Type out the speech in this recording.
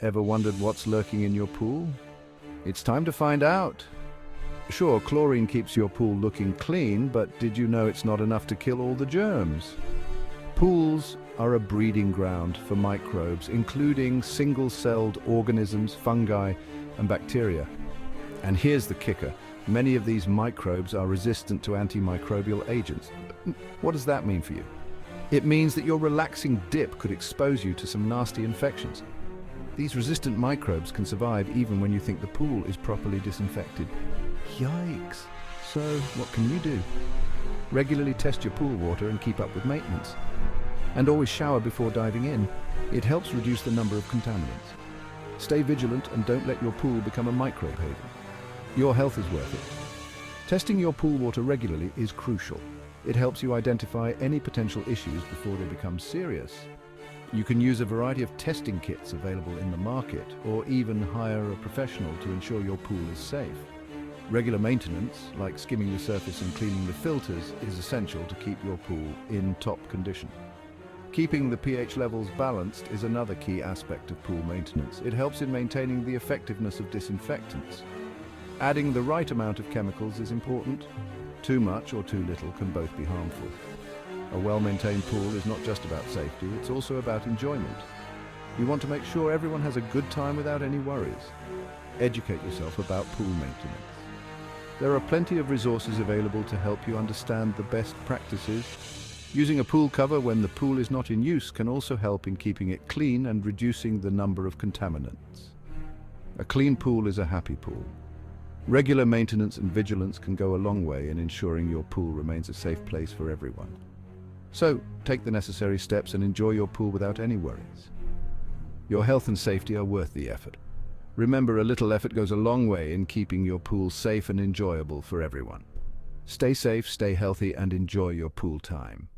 Ever wondered what's lurking in your pool? It's time to find out. Sure, chlorine keeps your pool looking clean, but did you know it's not enough to kill all the germs? Pools are a breeding ground for microbes, including single-celled organisms, fungi, and bacteria. And here's the kicker. Many of these microbes are resistant to antimicrobial agents. What does that mean for you? It means that your relaxing dip could expose you to some nasty infections. These resistant microbes can survive even when you think the pool is properly disinfected. Yikes! So, what can you do? Regularly test your pool water and keep up with maintenance. And always shower before diving in. It helps reduce the number of contaminants. Stay vigilant and don't let your pool become a microbe haven. Your health is worth it. Testing your pool water regularly is crucial. It helps you identify any potential issues before they become serious. You can use a variety of testing kits available in the market, or even hire a professional to ensure your pool is safe. Regular maintenance, like skimming the surface and cleaning the filters, is essential to keep your pool in top condition. Keeping the pH levels balanced is another key aspect of pool maintenance. It helps in maintaining the effectiveness of disinfectants. Adding the right amount of chemicals is important. Too much or too little can both be harmful. A well-maintained pool is not just about safety, it's also about enjoyment. You want to make sure everyone has a good time without any worries. Educate yourself about pool maintenance. There are plenty of resources available to help you understand the best practices. Using a pool cover when the pool is not in use can also help in keeping it clean and reducing the number of contaminants. A clean pool is a happy pool. Regular maintenance and vigilance can go a long way in ensuring your pool remains a safe place for everyone. So, take the necessary steps and enjoy your pool without any worries. Your health and safety are worth the effort. Remember, a little effort goes a long way in keeping your pool safe and enjoyable for everyone. Stay safe, stay healthy, and enjoy your pool time.